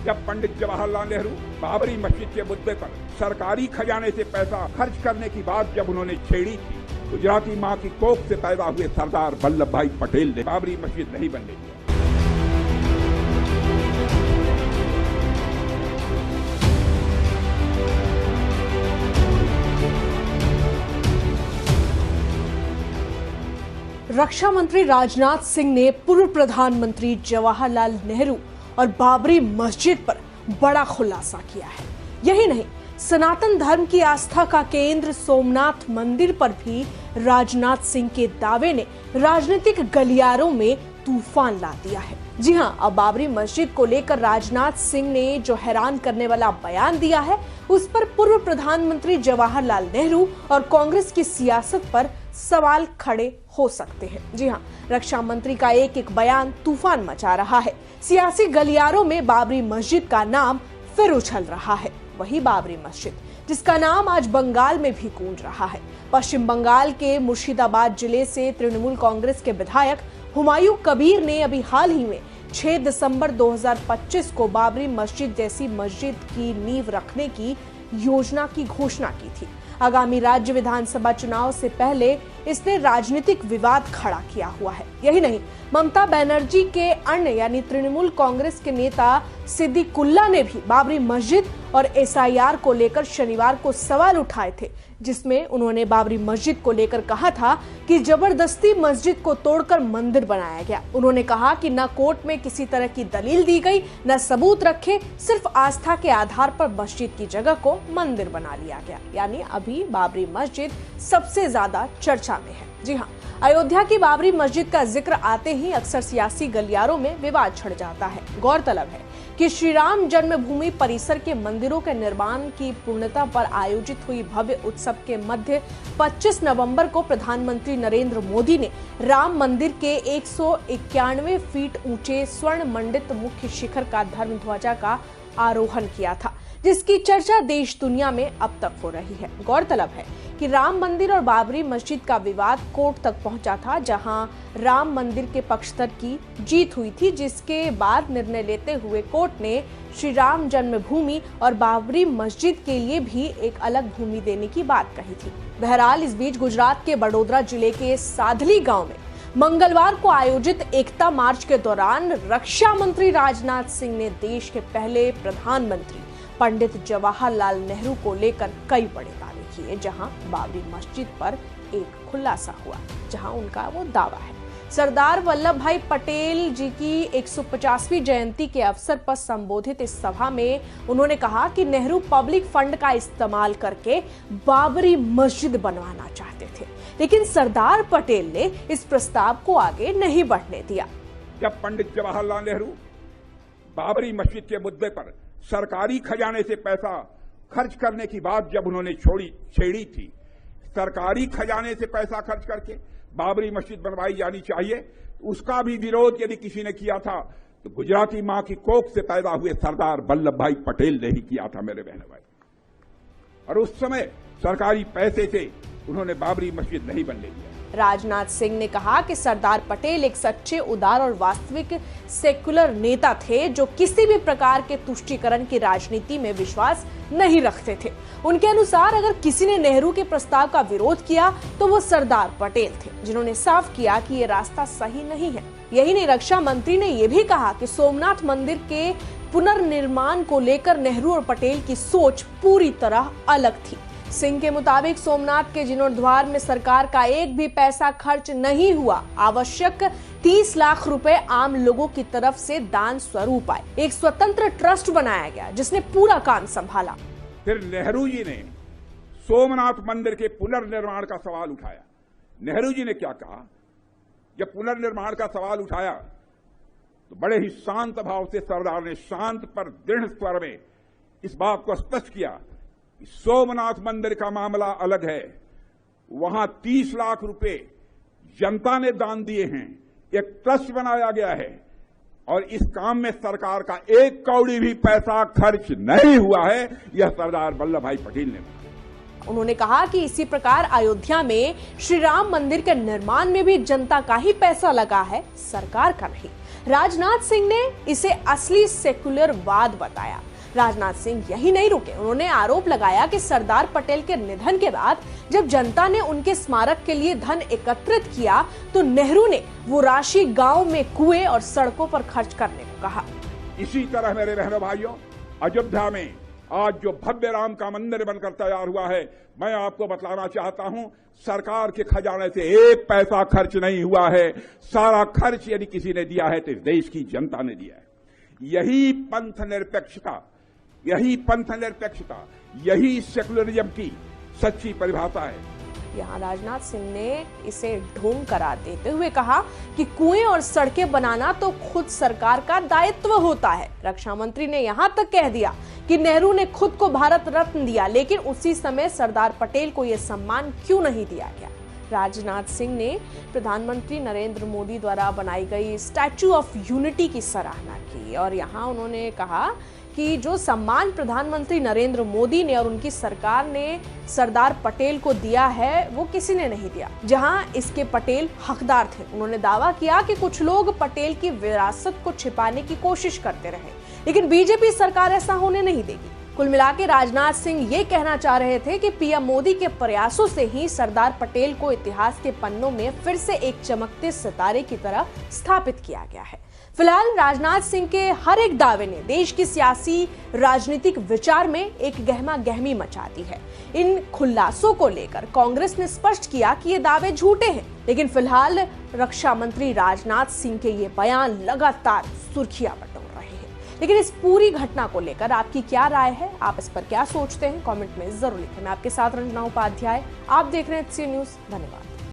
जब पंडित जवाहरलाल नेहरू बाबरी मस्जिद के मुद्दे पर सरकारी खजाने से पैसा खर्च करने की बात जब उन्होंने छेड़ी थी, गुजराती मां की कोख से पैदा हुए सरदार वल्लभ भाई पटेल ने बाबरी मस्जिद नहीं बनने दिया। रक्षा मंत्री राजनाथ सिंह ने पूर्व प्रधानमंत्री जवाहरलाल नेहरू और बाबरी मस्जिद पर बड़ा खुलासा किया है। यही नहीं, सनातन धर्म की आस्था का केंद्र सोमनाथ मंदिर पर भी राजनाथ सिंह के दावे ने राजनीतिक गलियारों में तूफान ला दिया है। जी हां, अब बाबरी मस्जिद को लेकर राजनाथ सिंह ने जो हैरान करने वाला बयान दिया है, उस पर पूर्व प्रधानमंत्री जवाहरलाल नेहरू और कांग्रेस की सियासत पर सवाल खड़े हो सकते हैं। जी हां, रक्षा मंत्री का एक एक बयान तूफान मचा रहा है। सियासी गलियारों में बाबरी मस्जिद का नाम फिर उछल रहा है। वही बाबरी मस्जिद जिसका नाम आज बंगाल में भी गूंज रहा है। पश्चिम बंगाल के मुर्शिदाबाद जिले से तृणमूल कांग्रेस के विधायक हुमायूं कबीर ने अभी हाल ही में 6 दिसंबर 2025 को बाबरी मस्जिद जैसी मस्जिद की नींव रखने की योजना की घोषणा की थी। आगामी राज्य विधानसभा चुनाव से पहले इसने राजनीतिक विवाद खड़ा किया हुआ है। यही नहीं, ममता बनर्जी के अन्य यानी तृणमूल कांग्रेस के नेता सिद्दीकुल्ला ने भी बाबरी मस्जिद और एसआईआर को लेकर शनिवार को सवाल उठाए थे, जिसमें उन्होंने बाबरी मस्जिद को लेकर कहा था कि जबरदस्ती मस्जिद को तोड़कर मंदिर बनाया गया। उन्होंने कहा कि न कोर्ट में किसी तरह की दलील दी गई, न सबूत रखे, सिर्फ आस्था के आधार पर मस्जिद की जगह को मंदिर बना लिया गया। यानी अभी बाबरी मस्जिद सबसे ज्यादा चर्चा में है। जी हाँ, अयोध्या की बाबरी मस्जिद का जिक्र आते ही अक्सर सियासी गलियारों में विवाद छिड़ जाता है। गौरतलब है कि श्री राम जन्मभूमि परिसर के मंदिरों के निर्माण की पूर्णता पर आयोजित हुई भव्य उत्सव के मध्य 25 नवंबर को प्रधानमंत्री नरेंद्र मोदी ने राम मंदिर के 191 फीट ऊंचे स्वर्ण मंडित मुख्य शिखर का धर्म ध्वजा का आरोहण किया था, जिसकी चर्चा देश दुनिया में अब तक हो रही है। गौरतलब है कि राम मंदिर और बाबरी मस्जिद का विवाद कोर्ट तक पहुंचा था, जहां राम मंदिर के पक्षधर की जीत हुई थी, जिसके बाद निर्णय लेते हुए कोर्ट ने श्री राम जन्मभूमि और बाबरी मस्जिद के लिए भी एक अलग भूमि देने की बात कही थी। बहरहाल, इस बीच गुजरात के बड़ोदरा जिले के साधली गांव में मंगलवार को आयोजित एकता मार्च के दौरान रक्षा मंत्री राजनाथ सिंह ने देश के पहले प्रधानमंत्री पंडित जवाहरलाल नेहरू को लेकर कई बड़े दावे किए, जहां बाबरी मस्जिद पर एक खुलासा हुआ, जहां उनका वो दावा है। सरदार वल्लभ भाई पटेल जी की 150वीं जयंती के अवसर पर संबोधित इस सभा में उन्होंने कहा कि नेहरू पब्लिक फंड का इस्तेमाल करके बाबरी मस्जिद बनवाना चाहते थे, लेकिन सरदार पटेल ने इस प्रस्ताव को आगे नहीं बढ़ने दिया। जब पंडित जवाहरलाल नेहरू बाबरी मस्जिद के मुद्दे पर सरकारी खजाने से पैसा खर्च करने की बात जब उन्होंने छेड़ी थी, सरकारी खजाने से पैसा खर्च करके बाबरी मस्जिद बनवाई जानी चाहिए, उसका भी विरोध यदि किसी ने किया था तो गुजराती मां की कोख से पैदा हुए सरदार वल्लभ भाई पटेल ने ही किया था, मेरे बहन भाई। और उस समय सरकारी पैसे से उन्होंने बाबरी मस्जिद नहीं बनने दिया। राजनाथ सिंह ने कहा कि सरदार पटेल एक सच्चे, उदार और वास्तविक सेकुलर नेता थे, जो किसी भी प्रकार के तुष्टीकरण की राजनीति में विश्वास नहीं रखते थे। उनके अनुसार अगर किसी ने नेहरू के प्रस्ताव का विरोध किया तो वो सरदार पटेल थे, जिन्होंने साफ किया कि ये रास्ता सही नहीं है। यही नहीं, रक्षा मंत्री ने यह भी कहा कि सोमनाथ मंदिर के पुनर्निर्माण को लेकर नेहरू और पटेल की सोच पूरी तरह अलग थी। सिंह के मुताबिक सोमनाथ के जीर्णोद्धार में सरकार का एक भी पैसा खर्च नहीं हुआ। आवश्यक 30 लाख रुपए आम लोगों की तरफ से दान स्वरूप आए। एक स्वतंत्र ट्रस्ट बनाया गया जिसने पूरा काम संभाला। फिर नेहरू जी ने सोमनाथ मंदिर के पुनर्निर्माण का सवाल उठाया। नेहरू जी ने क्या कहा, जब पुनर्निर्माण का सवाल उठाया तो बड़े ही शांत भाव से सरदार ने शांत पर दृढ़ स्वर में इस बात को स्पष्ट किया, सोमनाथ मंदिर का मामला अलग है, वहां 30 लाख रुपए जनता ने दान दिए हैं, एक ट्रस्ट बनाया गया है और इस काम में सरकार का एक कौड़ी भी पैसा खर्च नहीं हुआ है। यह सरदार वल्लभ भाई पटेल ने कहा। उन्होंने कहा कि इसी प्रकार अयोध्या में श्री राम मंदिर के निर्माण में भी जनता का ही पैसा लगा है, सरकार का नहीं। राजनाथ सिंह ने इसे असली सेक्युलरवाद बताया। राजनाथ सिंह यही नहीं रुके, उन्होंने आरोप लगाया कि सरदार पटेल के निधन के बाद जब जनता ने उनके स्मारक के लिए धन एकत्रित किया तो नेहरू ने वो राशि गांव में कुएं और सड़कों पर खर्च करने को कहा। इसी तरह मेरे बहनों भाइयों, अयोध्या में आज जो भव्य राम का मंदिर बनकर तैयार हुआ है, मैं आपको बतलाना चाहता हूं, सरकार के खजाने से एक पैसा खर्च नहीं हुआ है। सारा खर्च यदि किसी ने दिया है तो इस देश की जनता ने दिया है। यही पंथ निरपेक्षता, यही सेकुलरिज्म की सच्ची परिभाषा है। यहाँ राजनाथ सिंह ने इसे ढोंग करार देते हुए कहा कि कुएं और सड़कें बनाना तो खुद सरकार का दायित्व होता है। रक्षा मंत्री ने यहाँ तक कह दिया कि नेहरू ने खुद को भारत रत्न दिया, लेकिन उसी समय सरदार पटेल को यह सम्मान क्यों नहीं दिया गया। राजनाथ सिंह ने प्रधानमंत्री नरेंद्र मोदी द्वारा बनाई गई स्टैच्यू ऑफ यूनिटी की सराहना की और यहाँ उन्होंने कहा कि जो सम्मान प्रधानमंत्री नरेंद्र मोदी ने और उनकी सरकार ने सरदार पटेल को दिया है वो किसी ने नहीं दिया, जहां इसके पटेल हकदार थे। उन्होंने दावा किया कि कुछ लोग पटेल की विरासत को छिपाने की कोशिश करते रहे, लेकिन बीजेपी सरकार ऐसा होने नहीं देगी। कुल मिलाकर राजनाथ सिंह ये कहना चाह रहे थे कि पीएम मोदी के प्रयासों से ही सरदार पटेल को इतिहास के पन्नों में फिर से एक चमकते सितारे की तरह स्थापित किया गया है। फिलहाल राजनाथ सिंह के हर एक दावे ने देश की सियासी राजनीतिक विचार में एक गहमा गहमी मचा दी है। इन खुलासों को लेकर कांग्रेस ने स्पष्ट किया कि ये दावे झूठे हैं, लेकिन फिलहाल रक्षा मंत्री राजनाथ सिंह के ये बयान लगातार सुर्खियां बटोर रहे हैं। लेकिन इस पूरी घटना को लेकर आपकी क्या राय है, आप इस पर क्या सोचते हैं, कमेंट में जरूर लिखें। मैं आपके साथ रंजना उपाध्याय, आप देख रहे हैं HC न्यूज़। धन्यवाद।